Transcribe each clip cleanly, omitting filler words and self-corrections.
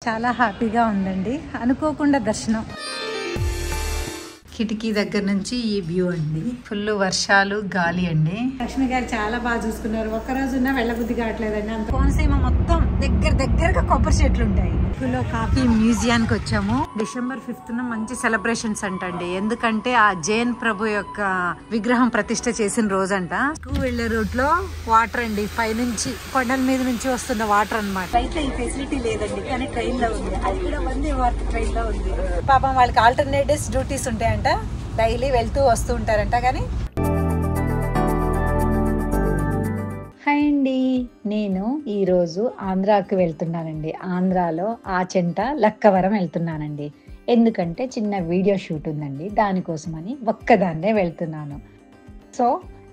చాలా హ్యాపీగా ఉందండి. అనుకోకుండా దర్శనం. కిటికీ దగ్గర నుంచి ఈ వ్యూ అండి. ఫుల్ వర్షాలు, గాలి అండి. లక్ష్మి గారు చాలా బాగా చూసుకున్నారు. ఒక్కరోజున్నా వెళ్ళబుద్ధి కావట్లేదండి. అంత కోనసీమ మొత్తం దగ్గరగా కొబ్బరి చెట్లు ఉంటాయి. కాఫీ మ్యూజియానికి వచ్చాము. డిసెంబర్ 5th మంచి సెలబ్రేషన్స్ అంటండి. ఎందుకంటే ఆ జైన్ ప్రభు యొక్క విగ్రహం ప్రతిష్ఠ చేసిన రోజంట. వెళ్లే రూట్ లో వాటర్ అండి. పైనుంచి కొండల మీద నుంచి వస్తున్న వాటర్ అన్నమాట. అయితే ఈ ఫెసిలిటీ లేదండి, కానీ ట్రైన్ లో ఉంది. అది కూడా వందే భారత్ ట్రైన్ లో ఉంది. పాపం వాళ్ళకి ఆల్టర్నేట్ డేస్ డ్యూటీస్ ఉంటాయంట. డైలీ వెళ్తూ వస్తూ ఉంటారంట. కానీ హాయ్ అండి, నేను ఈరోజు ఆంధ్రాకి వెళ్తున్నానండి. ఆంధ్రాలో ఆచంట లక్కవరం వెళ్తున్నానండి. ఎందుకంటే చిన్న వీడియో షూట్ ఉందండి. దానికోసమని ఒక్కదాన్నే వెళ్తున్నాను. సో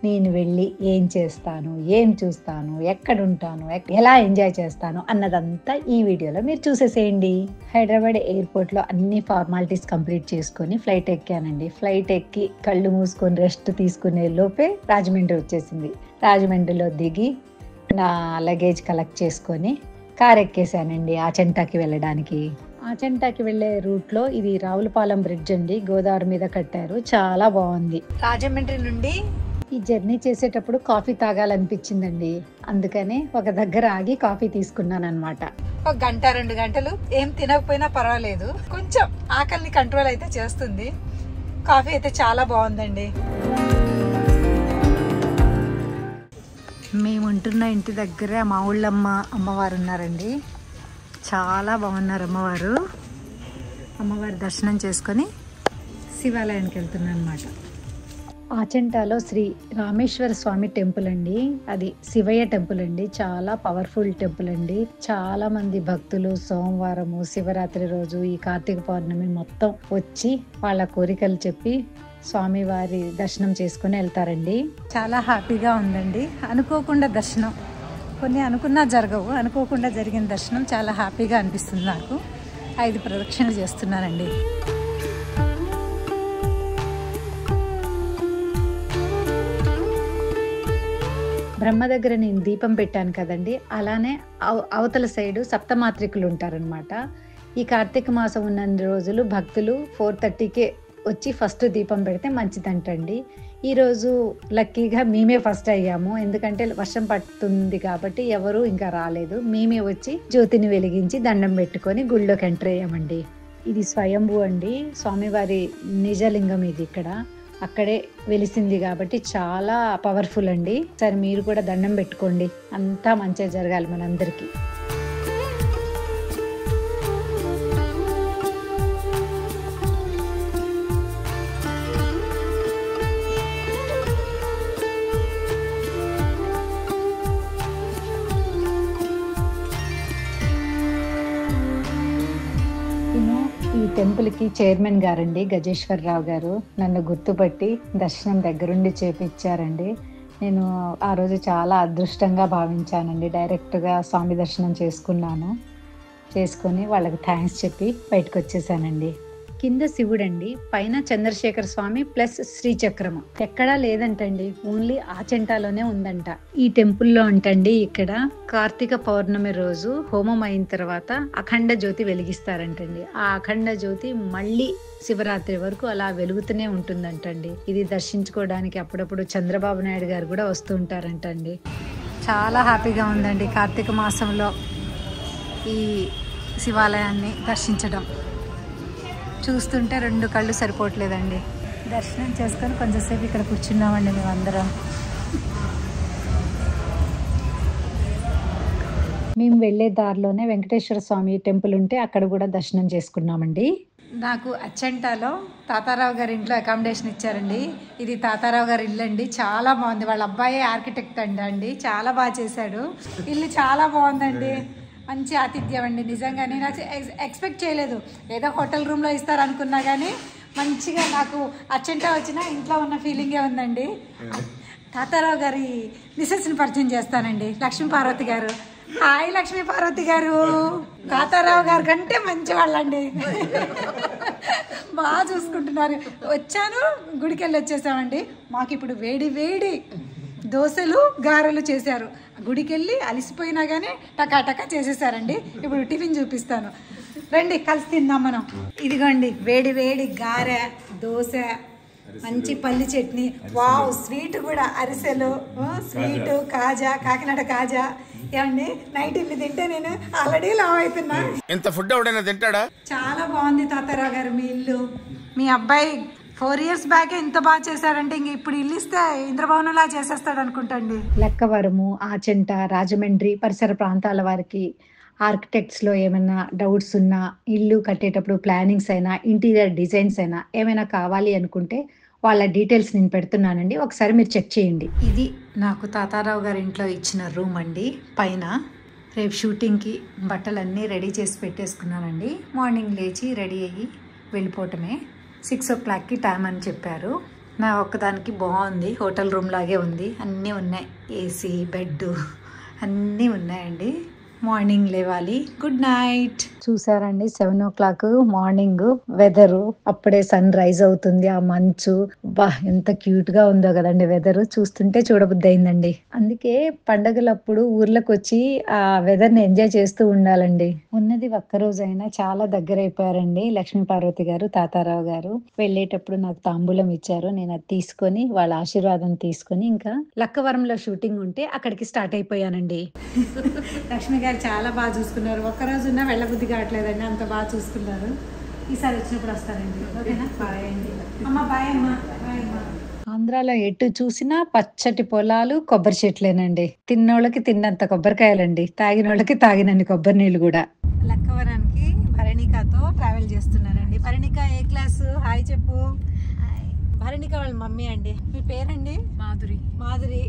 నేను వెళ్ళి ఏం చేస్తాను, ఏం చూస్తాను, ఎక్కడుంటాను, ఎలా ఎంజాయ్ చేస్తాను అన్నదంతా ఈ వీడియోలో మీరు చూసేసేయండి. హైదరాబాద్ ఎయిర్పోర్ట్లో అన్ని ఫార్మాలిటీస్ కంప్లీట్ చేసుకొని ఫ్లైట్ ఎక్కానండి. ఫ్లైట్ ఎక్కి కళ్ళు మూసుకొని రెస్ట్ తీసుకునే లోపే రాజమండ్రి వచ్చేసింది. రాజమండ్రిలో దిగి నా లగేజ్ కలెక్ట్ చేసుకొని కార్ ఎక్కేసానండి ఆచంటాకి వెళ్ళడానికి. ఆచంటాకి వెళ్ళే రూట్లో ఇది రావులపాలెం బ్రిడ్జ్ అండి. గోదావరి మీద కట్టారు. చాలా బాగుంది. రాజమండ్రి నుండి ఈ జర్నీ చేసేటప్పుడు కాఫీ తాగాలనిపించిందండి. అందుకనే ఒక దగ్గర ఆగి కాఫీ తీసుకున్నాను అనమాట. 1 గంట 2 గంటలు ఏం తినకపోయినా పర్వాలేదు, కొంచెం ఆకలిని కంట్రోల్ అయితే చేస్తుంది. కాఫీ అయితే చాలా బాగుందండి. మేము ఉంటున్న ఇంటి దగ్గరే మా ఊళ్ళమ్మ అమ్మవారు ఉన్నారండి. చాలా బాగున్నారు అమ్మవారు. అమ్మవారి దర్శనం చేసుకొని శివాలయానికి వెళ్తున్నాను అనమాట. ఆచంటాలో శ్రీ రామేశ్వర స్వామి టెంపుల్ అండి. అది శివయ్య టెంపుల్ అండి. చాలా పవర్ఫుల్ టెంపుల్ అండి. చాలా మంది భక్తులు సోమవారము, శివరాత్రి రోజు, ఈ కార్తీక పౌర్ణమి మొత్తం వచ్చి వాళ్ళ కోరికలు చెప్పి స్వామివారి దర్శనం చేసుకుని వెళ్తారండి. చాలా హ్యాపీగా ఉందండి. అనుకోకుండా దర్శనం. కొన్ని అనుకున్నా జరగవు. అనుకోకుండా జరిగిన దర్శనం చాలా హ్యాపీగా అనిపిస్తుంది నాకు. 5 ప్రదక్షిణలు చేస్తున్నానండి. బ్రహ్మ దగ్గర నేను దీపం పెట్టాను కదండి, అలానే అవతల సైడు సప్తమాత్రికులు ఉంటారనమాట. ఈ కార్తీక మాసం ఉన్న రోజులు భక్తులు 4:30కే వచ్చి ఫస్ట్ దీపం పెడితే మంచిదంటండి. ఈరోజు లక్కీగా మేమే ఫస్ట్ అయ్యాము. ఎందుకంటే వర్షం పడుతుంది కాబట్టి ఎవరు ఇంకా రాలేదు. మేమే వచ్చి జ్యోతిని వెలిగించి దండం పెట్టుకొని గుళ్ళోకి ఎంటర్ అయ్యామండి. ఇది స్వయంభూ అండి. స్వామివారి నిజలింగం ఇది. ఇక్కడ అక్కడే వెలిసింది కాబట్టి చాలా పవర్ఫుల్ అండి. సరే మీరు కూడా దండం పెట్టుకోండి. అంతా మంచిగా జరగాలి మనందరికీ. ఈ టెంపుల్కి చైర్మన్ గారండి గజేశ్వరరావు గారు నన్ను గుర్తుపట్టి దర్శనం దగ్గరుండి చేపించారండి. నేను ఆ రోజు చాలా అదృష్టంగా భావించానండి. డైరెక్ట్గా స్వామి దర్శనం చేసుకొని వాళ్ళకి థ్యాంక్స్ చెప్పి బయటకు వచ్చేసానండి. కింద శివుడండి, పైన చంద్రశేఖర స్వామి ప్లస్ శ్రీచక్రము. ఎక్కడా లేదంటండి, ఓన్లీ ఆచంటాలోనే ఉందంట. ఈ టెంపుల్లో అంటండి ఇక్కడ కార్తీక పౌర్ణమి రోజు హోమం అయిన తర్వాత అఖండ జ్యోతి వెలిగిస్తారంటండి. ఆ అఖండ జ్యోతి మళ్ళీ శివరాత్రి వరకు అలా వెలుగుతూనే ఉంటుందంటండి. ఇది దర్శించుకోవడానికి అప్పుడప్పుడు చంద్రబాబు నాయుడు గారు కూడా వస్తూ ఉంటారంటండి. చాలా హ్యాపీగా ఉందండి కార్తీక మాసంలో ఈ శివాలయాన్ని దర్శించడం. చూస్తుంటే 2 కళ్ళు సరిపోవట్లేదండి. దర్శనం చేసుకొని కొంచెంసేపు ఇక్కడ కూర్చున్నామండి మేమందరం. మేము వెళ్ళే దారిలోనే వెంకటేశ్వర స్వామి టెంపుల్ ఉంటే అక్కడ కూడా దర్శనం చేసుకున్నామండి. నాకు అచ్చంటాలో తాతారావు గారి ఇంట్లో అకామిడేషన్ ఇచ్చారండి. ఇది తాతారావు గారి ఇల్లు అండి. చాలా బాగుంది. వాళ్ళ అబ్బాయి ఆర్కిటెక్ట్ అండి. చాలా బాగా చేశాడు. ఇల్లు చాలా బాగుందండి. మంచి ఆతిథ్యం అండి. నిజంగా నేను ఎక్స్పెక్ట్ చేయలేదు. ఏదో హోటల్ రూమ్లో ఇస్తారు అనుకున్నా కానీ మంచిగా నాకు అచ్చంటా వచ్చిన ఇంట్లో ఉన్న ఫీలింగే ఉందండి. తాతారావు గారి మిసెస్ని పరిచయం చేస్తానండి. లక్ష్మీ పార్వతి గారు. హాయ్ లక్ష్మీ పార్వతి గారు. తాతారావు గారి కంటే మంచి వాళ్ళండి. బాగా చూసుకుంటున్నారు. వచ్చాను, గుడికి వెళ్ళి వచ్చేసామండి. మాకు ఇప్పుడు వేడి వేడి దోశలు గారెలు చేశారు. గుడికి వెళ్ళి అలిసిపోయినా కానీ టకా టకా చేసేసారండి. ఇప్పుడు టిఫిన్ చూపిస్తాను. రండి కలిసి తిందాం మనం. ఇదిగోండి వేడి వేడి గారె, దోశ, మంచి పల్లి చట్నీ, వావ్ స్వీట్ కూడా, అరిసెలు, స్వీటు, కాజా, కాకినాడ కాజా. ఏమండి నైట్ ఇల్లు తింటే నేను ఆల్రెడీ లావ్ అవుతున్నా. ఇంత ఫుడ్ ఎవడైనా తింటాడా? చాలా బాగుంది తాతారావు గారు మీ ఇల్లు. మీ అబ్బాయి 4 years బ్యాకే ఇంత బాగా చేశాడంటే ఇంక ఇప్పుడు ఇల్లు ఇస్తే ఇంద్రభవనంలా చేసేస్తాడు అనుకుంటండి. లక్కవరము, ఆచంట, రాజమండ్రి పరిసర ప్రాంతాల వారికి ఆర్కిటెక్ట్స్లో ఏమైనా డౌట్స్ ఉన్నా, ఇల్లు కట్టేటప్పుడు ప్లానింగ్స్ అయినా, ఇంటీరియర్ డిజైన్స్ అయినా ఏమైనా కావాలి అనుకుంటే వాళ్ళ డీటెయిల్స్ నేను పెడుతున్నానండి, ఒకసారి మీరు చెక్ చేయండి. ఇది నాకు తాతారావు గారి ఇంట్లో ఇచ్చిన రూమ్ అండి. పైన రేపు షూటింగ్కి బట్టలన్నీ రెడీ చేసి పెట్టేసుకున్నానండి. మార్నింగ్ లేచి రెడీ అయ్యి వెళ్ళిపోవటమే. 6 o'clockకి టైం అని చెప్పారు. నా ఒక్కదానికి బాగుంది, హోటల్ రూమ్ లాగే ఉంది. అన్నీ ఉన్నాయి, ఏసీ, బెడ్ అన్నీ ఉన్నాయండి. మార్నింగ్ లేవాలి. Good night. చూసారండి 7 o'clock మార్నింగ్ వెదరు, అప్పుడే సన్ రైజ్ అవుతుంది. ఆ మంచు బా ఎంత క్యూట్ గా ఉందో కదండి. వెదర్ చూస్తుంటే చూడబుద్ధి అయిందండి. అందుకే పండగలప్పుడు ఊర్లకు వచ్చి ఆ వెదర్ ని ఎంజాయ్ చేస్తూ ఉండాలండి. ఉన్నది ఒక్క రోజైనా చాలా దగ్గర అయిపోయారండి లక్ష్మీ పార్వతి గారు, తాతారావు గారు. వెళ్ళేటప్పుడు నాకు తాంబూలం ఇచ్చారు. నేను అది తీసుకొని వాళ్ళ ఆశీర్వాదం తీసుకొని ఇంకా లక్కవరంలో షూటింగ్ ఉంటే అక్కడికి స్టార్ట్ అయిపోయానండి. లక్ష్మి గారు చాలా బాగా చూసుకున్నారు. ఒక్కరోజు ఉన్నా వెళ్ళబుద్ధి కావట్లేదండి, అంత బాగా చూసుకున్నారు. ఈసారి వచ్చినప్పుడు వస్తారండి. ఓకేనా? బాయ్ అండి. అమ్మ బాయ్ అమ్మ. బాయ్ అమ్మ. ఆంధ్రాలో ఎటు చూసినా పచ్చటి పొలాలు, కొబ్బరి చెట్లేనండి. తిన్నోళ్ళకి తిన్నంత కొబ్బరికాయలండి, తాగినోళ్ళకి తాగినన్ని కొబ్బరి నీళ్ళు కూడా. లక్కవరానికి భరణికతో ట్రావెల్ చేస్తున్నానండి. భరణిక ఏ క్లాసు? హాయ్ చెప్పు. భరణిక వాళ్ళ మమ్మీ అండి. మీ పేరండి? మాధురి. మాధురి.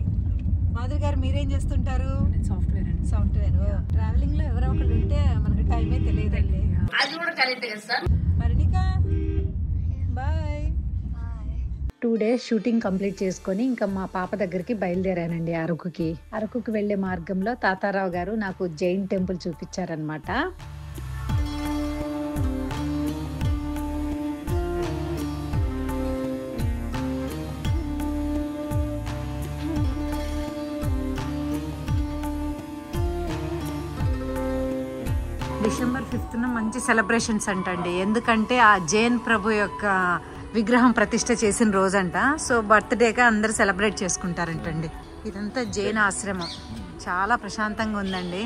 మాధురి గారు మీరేం చేస్తుంటారు? సాఫ్ట్వేర్ అండి. సాఫ్ట్వేర్. ట్రావెలింగ్ లో ఎవరో ఒకరు ఉంటే మనకి టైమే తెలియదండి. భరణిక బాయ్. 2 days షూటింగ్ కంప్లీట్ చేసుకొని ఇంకా మా పాప దగ్గరికి బయలుదేరానండి అరకుకి. అరకుకి వెళ్లే మార్గంలో తాతారావు గారు నాకు జైన్ టెంపుల్ చూపించారనమాట. December 5th మంచి సెలబ్రేషన్స్ అంటండి. ఎందుకంటే ఆ జైన్ ప్రభు యొక్క విగ్రహం ప్రతిష్ట చేసిన రోజంట. సో బర్త్డేగా అందరు సెలబ్రేట్ చేసుకుంటారంటండి. ఇదంతా జైన్ ఆశ్రమం. చాలా ప్రశాంతంగా ఉందండి.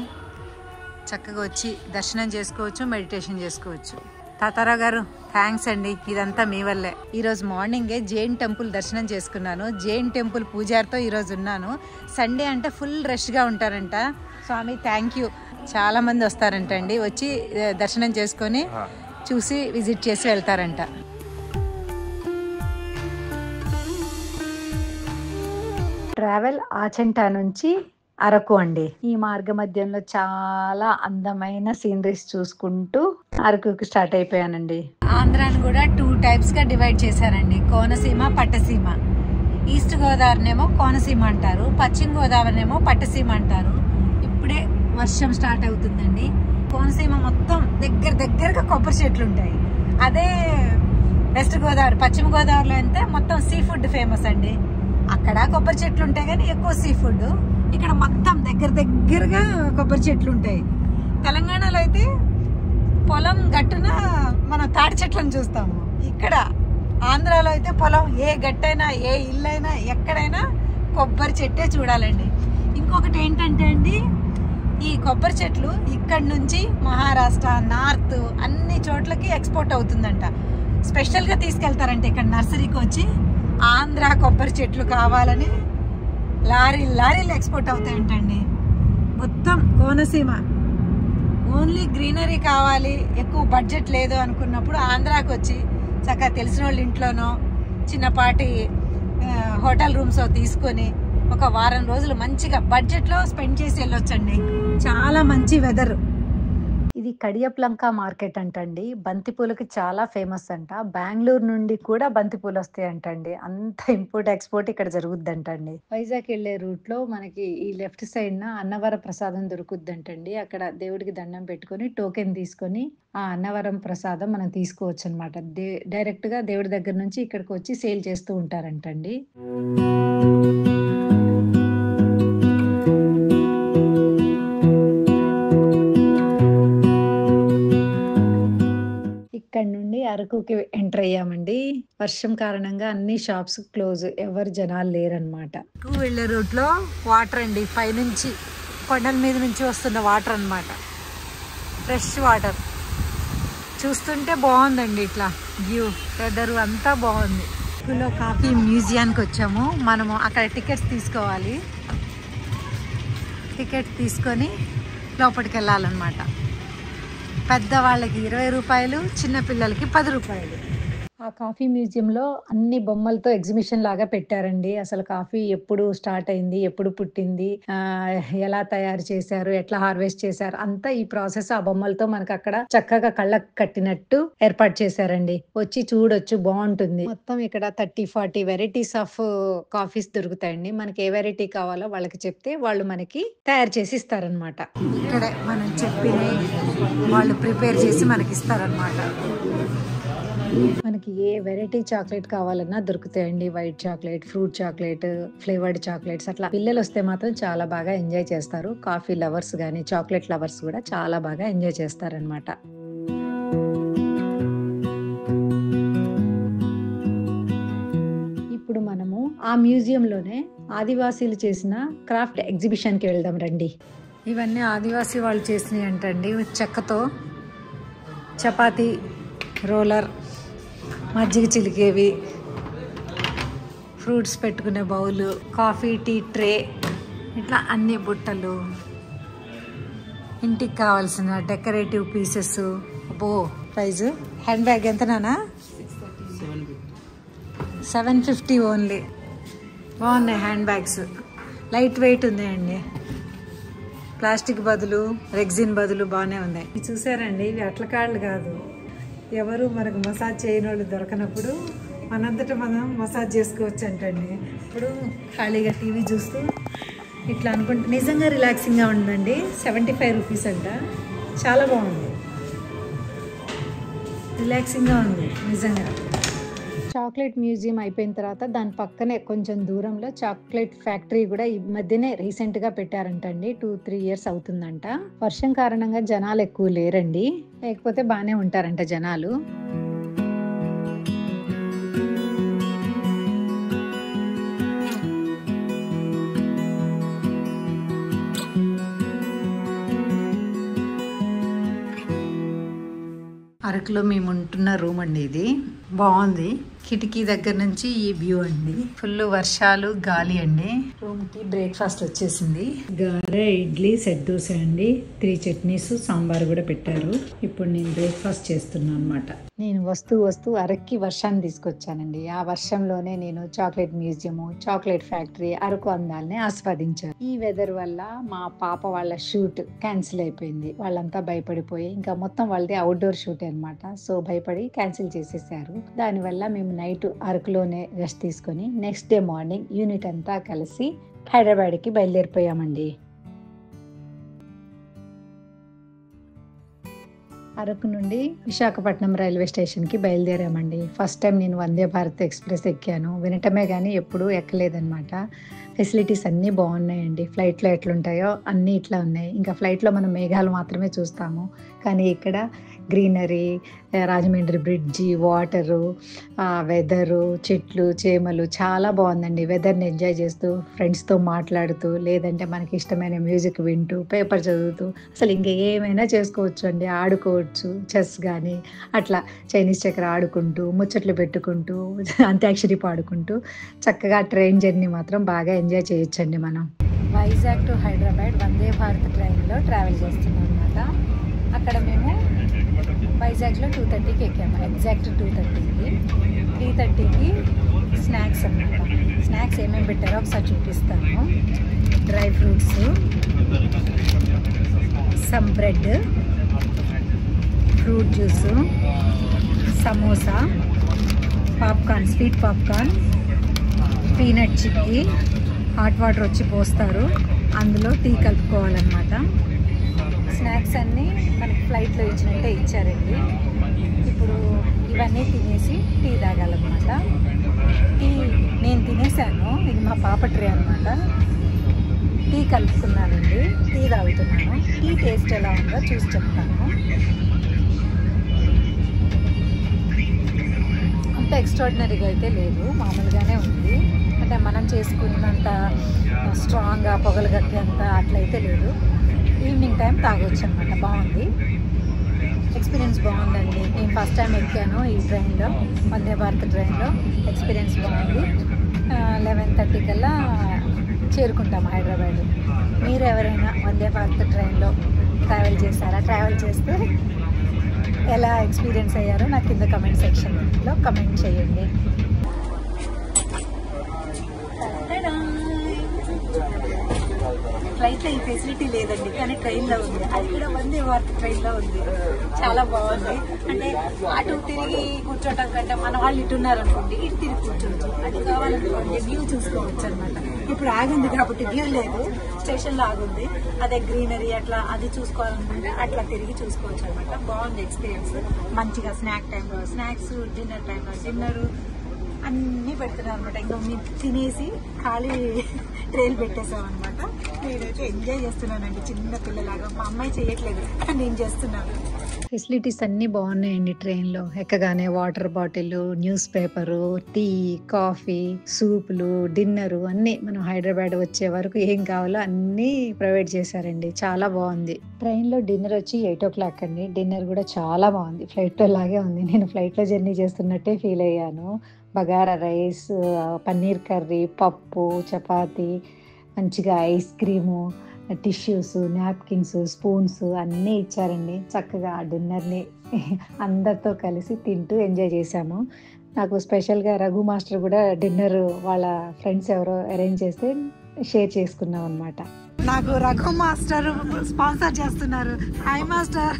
చక్కగా వచ్చి దర్శనం చేసుకోవచ్చు, మెడిటేషన్ చేసుకోవచ్చు. తాతారావు గారు థ్యాంక్స్ అండి, ఇదంతా మీ వల్లే. ఈరోజు మార్నింగే జైన్ టెంపుల్ దర్శనం చేసుకున్నాను. జైన్ టెంపుల్ పూజారితో ఈరోజు ఉన్నాను. సండే అంటే ఫుల్ రష్గా ఉంటారంట. స్వామి థ్యాంక్ యూ. చాలా మంది వస్తారంటండి, వచ్చి దర్శనం చేసుకొని చూసి విజిట్ చేసి వెళ్తారంట. ట్రావెల్ ఆచంట నుంచి అరకు అండి. ఈ మార్గ మధ్యంలో చాలా అందమైన సీనరీస్ చూసుకుంటూ అరకుకి స్టార్ట్ అయిపోయానండి. ఆంధ్రాని కూడా 2 types గా డివైడ్ చేశారండి, కోనసీమ, పట్టసీమ. ఈస్ట్ గోదావరినేమో కోనసీమ అంటారు, పశ్చిమ గోదావరినేమో పట్టసీమ అంటారు. ఇప్పుడే వర్షం స్టార్ట్ అవుతుందండి. కోనసీమ మొత్తం దగ్గరగా కొబ్బరి చెట్లు ఉంటాయి. అదే వెస్ట్ గోదావరి, పశ్చిమ గోదావరిలో అయితే మొత్తం సీ ఫుడ్ ఫేమస్ అండి. అక్కడ కొబ్బరి చెట్లు ఉంటాయి కానీ ఎక్కువ సీ ఫుడ్. ఇక్కడ మొత్తం దగ్గరగా కొబ్బరి చెట్లు ఉంటాయి. తెలంగాణలో అయితే పొలం గట్టున మనం తాటి చెట్లను చూస్తాము. ఇక్కడ ఆంధ్రాలో అయితే పొలం ఏ గట్టైనా, ఏ ఇల్లైనా, ఎక్కడైనా కొబ్బరి చెట్టే చూడాలండి. ఇంకొకటి ఏంటంటే అండి, ఈ కొబ్బరి చెట్లు ఇక్కడ నుంచి మహారాష్ట్ర, నార్త్ అన్ని చోట్లకి ఎక్స్పోర్ట్ అవుతుందంట. స్పెషల్గా తీసుకెళ్తారంట ఇక్కడ నర్సరీకి వచ్చి. ఆంధ్ర కొబ్బరి చెట్లు కావాలని లారీలు ఎక్స్పోర్ట్ అవుతాయంటండి. మొత్తం కోనసీమ ఓన్లీ గ్రీనరీ కావాలి, ఎక్కువ బడ్జెట్ లేదు అనుకున్నప్పుడు ఆంధ్రాకి వచ్చి చక్కగా తెలిసిన వాళ్ళ ఇంట్లోనో చిన్నపాటి హోటల్ రూమ్స్ తీసుకొని ఒక వారం రోజులు మంచిగా బడ్జెట్లో స్పెండ్ చేసి వెళ్ళొచ్చండి. చాలా మంచి వెదర్. ఇది కడియప్లంక మార్కెట్ అంటండి. బంతిపూలకి చాలా ఫేమస్ అంట. బెంగళూరు నుండి కూడా బంతిపూలు వస్తాయి అంటండి. అంత ఇంపోర్ట్ ఎక్స్పోర్ట్ ఇక్కడ జరుగుద్దంటండి. వైజాగ్ వెళ్లే రూట్ లో మనకి ఈ లెఫ్ట్ సైడ్ న అన్నవరం ప్రసాదం దొరుకుద్దంటండి. అక్కడ దేవుడికి దండం పెట్టుకొని టోకెన్ తీసుకొని ఆ అన్నవరం ప్రసాదం మనం తీసుకోవచ్చు అనమాట. డైరెక్ట్ గా దేవుడి దగ్గర నుంచి ఇక్కడికి వచ్చి సేల్ చేస్తూ ఉంటారంటండి. ఇక్కడ నుండి అరకుకి ఎంటర్ అయ్యామండి. వర్షం కారణంగా అన్ని షాప్స్ క్లోజ్, ఎవరు జనాలు లేరనమాట. వెళ్ళే రూట్ లో వాటర్ అండి, పైనుంచి కొండల మీద నుంచి వస్తున్న వాటర్ అన్నమాట. ఫ్రెష్ వాటర్ చూస్తుంటే బాగుందండి. ఇట్లా వ్యూ, వెదర్ అంతా బాగుంది. లో కాఫీ మ్యూజియానికి వచ్చాము. మనము అక్కడ టికెట్స్ తీసుకోవాలి. టికెట్ తీసుకొని లోపలికి వెళ్ళాలన్నమాట. పెద్దవాళ్ళకి 20 రూపాయలు, చిన్నపిల్లలకి 10 రూపాయలు. ఆ కాఫీ మ్యూజియంలో అన్ని బొమ్మలతో ఎగ్జిబిషన్ లాగా పెట్టారండి. అసలు కాఫీ ఎప్పుడు స్టార్ట్ అయింది, ఎప్పుడు పుట్టింది, ఎలా తయారు చేశారు, ఎట్లా హార్వెస్ట్ చేశారు, అంతా ఈ ప్రాసెస్ ఆ బొమ్మలతో మనకు అక్కడ చక్కగా కళ్ళకు కట్టినట్టు ఏర్పాటు చేశారండి. వచ్చి చూడొచ్చు, బాగుంటుంది. మొత్తం ఇక్కడ 30-40 వెరైటీస్ ఆఫ్ కాఫీస్ దొరుకుతాయండి. మనకి ఏ వెరైటీ కావాలో వాళ్ళకి చెప్తే వాళ్ళు మనకి తయారు చేసి ఇస్తారనమాట. ఇక్కడే మనం చెప్పిన వాళ్ళు ప్రిపేర్ చేసి మనకి ఇస్తారనమాట. మనకి ఏ వెరైటీ చాక్లెట్ కావాలన్నా దొరుకుతాయండి. White chocolate, fruit chocolate, flavoured chocolates. అట్లా పిల్లలు వస్తే మాత్రం చాలా బాగా ఎంజాయ్ చేస్తారు. కాఫీ లవర్స్ కానీ చాక్లెట్ లవర్స్ కూడా చాలా బాగా ఎంజాయ్ చేస్తారనమాట. ఇప్పుడు మనము ఆ మ్యూజియంలోనే ఆదివాసీలు చేసిన క్రాఫ్ట్ ఎగ్జిబిషన్కి వెళ్దాం రండి. ఇవన్నీ ఆదివాసీ వాళ్ళు చేసినవి అంటండి. చెక్కతో చపాతీ రోలర్, మజ్జిగ చిలికేవి, ఫ్రూట్స్ పెట్టుకునే బౌలు, కాఫీ టీ ట్రే, ఇట్లా అన్ని బుట్టలు, ఇంటికి కావాల్సిన డెకరేటివ్ పీసెస్. అబ్బో ప్రైజ్. హ్యాండ్ బ్యాగ్ ఎంతనా? 750 ఓన్లీ. బాగున్నాయి హ్యాండ్ బ్యాగ్స్, లైట్ వెయిట్ ఉన్నాయండి. ప్లాస్టిక్ బదులు, రెగ్జిన్ బదులు బాగానే ఉన్నాయి. ఇవి చూసారండి, ఇవి అట్ల కాళ్ళు కాదు. ఎవరు మనకు మసాజ్ చేయని వాళ్ళు దొరకనప్పుడు మనంతటా మనం మసాజ్ చేసుకోవచ్చు అంటండి. ఇప్పుడు ఖాళీగా టీవీ చూస్తూ ఇట్లా అనుకుంటే నిజంగా రిలాక్సింగ్గా ఉందండి. 75 రూపీస్ అంట. చాలా బాగుంది, రిలాక్సింగ్గా ఉంది నిజంగా. చాక్లెట్ మ్యూజియం అయిపోయిన తర్వాత దాని పక్కనే కొంచెం దూరంలో చాక్లెట్ ఫ్యాక్టరీ కూడా ఈ మధ్యనే రీసెంట్ గా పెట్టారంటండి. 2-3 ఇయర్స్ అవుతుందంట. వర్షం కారణంగా జనాలు ఎక్కువ లేరండి, లేకపోతే బాగానే ఉంటారంట జనాలు. అరకులో మేము ఉంటున్న రూమ్ అండి ఇది. బాగుంది. కిటికీ దగ్గర నుంచి ఈ వ్యూ అండి. ఫుల్ వర్షాలు, గాలి అండి. రూమ్ కి బ్రేక్ఫాస్ట్ వచ్చేసింది. గారె, ఇడ్లీ, సెట్ దోశ అండి. 3 చట్నీస్, సాంబార్ కూడా పెట్టారు. ఇప్పుడు నేను బ్రేక్ఫాస్ట్ చేస్తున్నాను అనమాట. నేను వస్తూ అరక్కి వర్షాన్ని తీసుకొచ్చానండి. ఆ వర్షంలోనే నేను chocolate museum, chocolate factory, Araku అందాలని ఆస్వాదించాను. ఈ వెదర్ వల్ల మా పాప వాళ్ళ షూట్ క్యాన్సిల్ అయిపోయింది. వాళ్ళంతా భయపడిపోయి, ఇంకా మొత్తం వాళ్ళది అవుట్డోర్ షూట్ అనమాట. సో భయపడి క్యాన్సిల్ చేసేసారు. దానివల్ల మేము నైట్ అరకులోనే రెస్ట్ తీసుకొని నెక్స్ట్ డే మార్నింగ్ యూనిట్ అంతా కలిసి హైదరాబాద్కి బయలుదేరిపోయామండి. అరకు నుండి విశాఖపట్నం రైల్వే స్టేషన్కి బయలుదేరామండి. ఫస్ట్ టైం నేను వందే భారత్ ఎక్స్ప్రెస్ ఎక్కాను. వినటమే కానీ ఎప్పుడూ ఎక్కలేదనమాట. ఫెసిలిటీస్ అన్నీ బాగున్నాయండి. ఫ్లైట్లో ఎట్లుంటాయో అన్నీ ఇట్లా ఉన్నాయి. ఇంకా ఫ్లైట్లో మనం మేఘాలు మాత్రమే చూస్తాము, కానీ ఇక్కడ greenery, Rajahmundry bridge, water, weather, చెట్లు, చేమలు చాలా బాగుందండి. వెదర్ని ఎంజాయ్ చేస్తూ, ఫ్రెండ్స్తో మాట్లాడుతూ, లేదంటే మనకి ఇష్టమైన మ్యూజిక్ వింటూ, పేపర్ చదువుతూ, అసలు ఇంకా ఏమైనా చేసుకోవచ్చు అండి. ఆడుకోవచ్చు, చెస్ కానీ అట్లా చైనీస్ చక్ర ఆడుకుంటూ, ముచ్చట్లు పెట్టుకుంటూ, అంత్యాక్షరి పాడుకుంటూ చక్కగా ట్రైన్ జర్నీ మాత్రం బాగా ఎంజాయ్ చేయొచ్చండి. మనం వైజాగ్ టు హైదరాబాద్ వందే భారత్ ట్రైన్లో ట్రావెల్ చేస్తున్నాం అనమాట. అక్కడ మేము వైజాగ్లో 2:30కి ఎక్కాము. ఎగ్జాక్ట్ 2:30కి. 3:30కి స్నాక్స్ అన్నమాట. స్నాక్స్ ఏమేమి పెట్టారో ఒకసారి చూపిస్తాను. Dry fruits, some bread, fruit juice, samosa, popcorn, sweet popcorn, peanut chikki, hot water వచ్చి పోస్తారు, అందులో టీ కలుపుకోవాలన్నమాట. స్నాక్స్ అన్నీ మనకి ఫ్లైట్లో ఇచ్చినట్టే ఇచ్చారండి. ఇప్పుడు ఇవన్నీ తినేసి టీ తాగాలన్నమాట. టీ నేను తినేసాను, ఇది మా పాప ట్రే అనమాట. టీ కలుపుకున్నానండి, టీ తాగుతున్నాను. టీ టేస్ట్ ఎలా ఉందో చూసి చెప్తాను. ఎక్స్ట్రాడినరీగా అయితే లేదు, మామూలుగానే ఉంది. అంటే మనం చేసుకున్నంత స్ట్రాంగ్గా పొగలు కట్టేంత అట్లయితే లేదు. ఈవినింగ్ టైం తాగొచ్చు అనమాట. బాగుంది, ఎక్స్పీరియన్స్ బాగుందండి. నేను ఫస్ట్ టైం ఎక్కాను ఈ ట్రైన్లో, వందే భారత్ ట్రైన్లో. ఎక్స్పీరియన్స్ బాగుంది. 11:30 కల్లా చేరుకుంటాం హైదరాబాద్. మీరు ఎవరైనా వందే భారత్ ట్రైన్లో ట్రావెల్ చేస్తారా? ట్రావెల్ చేస్తే ఎలా ఎక్స్పీరియన్స్ అయ్యారో నాకు కింద కమెంట్ సెక్షన్లో కమెంట్ చేయండి. ఫ్లైట్లో ఈ ఫెసిలిటీ లేదండి, కానీ ట్రైన్లో ఉంది. అది కూడా వందే భారత్ ట్రైన్లో ఉంది. చాలా బాగుంది. అంటే అటు తిరిగి కూర్చోటం కంటే మన వాళ్ళు ఇటు ఉన్నారనుకోండి, ఇటు తిరిగి కూర్చోవచ్చు. అది కావాలనుకోండి వ్యూ చూసుకోవచ్చు అనమాట. ఇప్పుడు ఆగింది కాబట్టి వ్యూ లేదు, స్టేషన్లో ఆగుంది. అదే గ్రీనరీ అట్లా అది చూసుకోవాలనుకుంటే అట్లా తిరిగి చూసుకోవచ్చు అనమాట. బాగుంది ఎక్స్పీరియన్స్. మంచిగా స్నాక్ టైంలో స్నాక్స్, డిన్నర్ టైంలో డిన్నర్ అన్నీ పెడుతున్నారు అనమాట. ఇంకా మీరు తినేసి ఖాళీ ట్రైల్ పెట్టేసాం అనమాట. నేనైతే ఎంజాయ్ చేస్తున్నానండి చిన్న పిల్లలాగా. మా అమ్మాయి చేయట్లేదు, నేను చేస్తున్నాను. ఫెసిలిటీస్ అన్నీ బాగున్నాయండి ట్రైన్లో. ఎక్కగానే water bottle, news paper, tea, coffee, సూపులు, డిన్నరు అన్నీ మనం హైదరాబాద్ వచ్చే వరకు ఏం కావాలో అన్నీ ప్రొవైడ్ చేశారండి. చాలా బాగుంది. ట్రైన్లో డిన్నర్ వచ్చి 8:00 అండి. డిన్నర్ కూడా చాలా బాగుంది, ఫ్లైట్లో లాగే ఉంది. నేను ఫ్లైట్లో జర్నీ చేస్తున్నట్టే ఫీల్ అయ్యాను. బగారా రైస్, పన్నీర్ కర్రీ, పప్పు, చపాతి, మంచిగా ice cream, tissues, napkins, spoons అన్నీ ఇచ్చారండి. చక్కగా ఆ డిన్నర్ని అందరితో కలిసి తింటూ ఎంజాయ్ చేశాము. నాకు స్పెషల్గా రఘు మాస్టర్ కూడా డిన్నర్ వాళ్ళ ఫ్రెండ్స్ ఎవరో అరేంజ్ చేస్తే షేర్ చేసుకున్నాం అనమాట. నాకు రఘు మాస్టర్ స్పాన్సర్ చేస్తున్నారు. Hi master.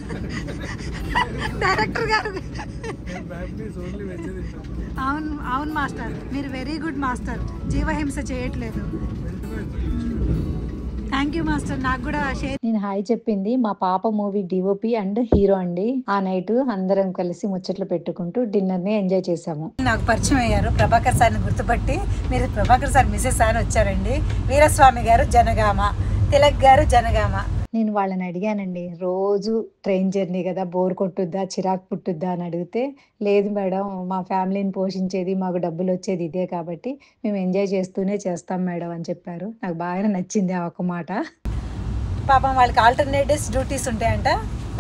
డైరెక్టర్ గారు. అవును అవును మాస్టర్, మీరు వెరీ గుడ్ మాస్టర్. జీవహింస చేయట్లేదు. Thank you master. నాకు కూడా నేను హాయ్ చెప్పింది మా పాప మూవీ డిఓపి అండ్ హీరో అండి. ఆ నైట్ అందరం కలిసి ముచ్చట్లు పెట్టుకుంటూ డిన్నర్ ని ఎంజాయ్ చేసాము. నాకు పరిచయం అయ్యారు ప్రభాకర్ సార్ని గుర్తుపట్టి. మీరు ప్రభాకర్ సార్ మిసెస్ అని వచ్చారండి. వీరస్వామి గారు జనగామ, తిలక్ గారు జనగామ. నేను వాళ్ళని అడిగానండి, రోజు ట్రైన్ జర్నీ కదా, బోర్ కొట్టుద్దా, చిరాకు పుట్టుద్దా అని అడిగితే, లేదు మేడం, మా ఫ్యామిలీని పోషించేది, మాకు డబ్బులు వచ్చేది ఇదే కాబట్టి మేము ఎంజాయ్ చేస్తూనే చేస్తాం మేడం అని చెప్పారు. నాకు బాగా నచ్చింది ఆ ఒక మాట. పాపం వాళ్ళకి ఆల్టర్నేట్ డేస్ డ్యూటీస్ ఉంటాయంట,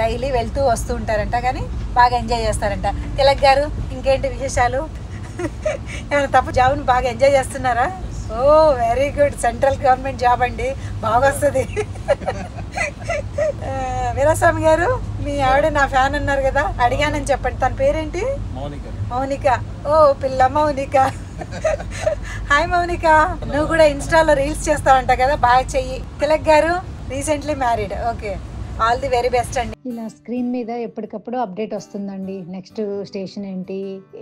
డైలీ వెళ్తూ వస్తూ ఉంటారంట, కానీ బాగా ఎంజాయ్ చేస్తారంట. తిలక్ గారు, ఇంకేంటి విశేషాలు? ఏమైనా తప్పు జాబ్ని బాగా ఎంజాయ్ చేస్తున్నారా? Oh very good. Central government job అండి, బాగా వస్తుంది. వీరస్వామి గారు, మీ ఆవిడ నా ఫ్యాన్ అన్నారు కదా, అడిగానని చెప్పండి. తన పేరేంటి? మౌనిక. ఓ పిల్ల మౌనిక. హాయ్ మౌనిక. నువ్వు కూడా ఇన్స్టాలో రీల్స్ చేస్తావంట కదా, బాగా చెయ్యి. తిలక్ గారు recently married. Okay, all the very best అండి. ఇలా స్క్రీన్ మీద ఎప్పటికప్పుడు అప్డేట్ వస్తుందండి. నెక్స్ట్ స్టేషన్ ఏంటి,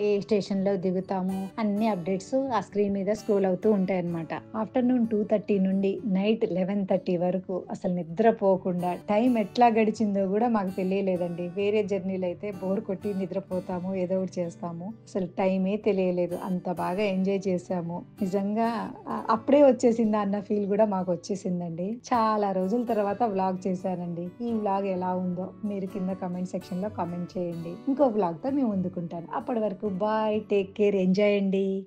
ఏ స్టేషన్ లో దిగుతాము, అన్ని అప్డేట్స్ ఆ స్క్రీన్ మీద స్క్రోల్ అవుతూ ఉంటాయి అనమాట. ఆఫ్టర్నూన్ 2:30 నుండి నైట్ 11:30 వరకు అసలు నిద్రపోకుండా టైం ఎట్లా గడిచిందో కూడా మాకు తెలియలేదండి. వేరే జర్నీలు అయితే బోర్ కొట్టి నిద్రపోతాము, ఏదో ఒకటి చేస్తాము. అసలు టైమే తెలియలేదు, అంత బాగా ఎంజాయ్ చేసాము. నిజంగా అప్పుడే వచ్చేసిందా అన్న ఫీల్ కూడా మాకు వచ్చేసిందండి. చాలా రోజుల తర్వాత వ్లాగ్ చేశానండి. ఈ వ్లాగ్ ఎలా ఉందో మీరు కింద కమెంట్ సెక్షన్ లో కామెంట్ చేయండి. ఇంకో వ్లాగ్ తో మేము ముందుకుంటాను. అప్పటి వరకు బాయ్, టేక్ కేర్, ఎంజాయ్ అండి.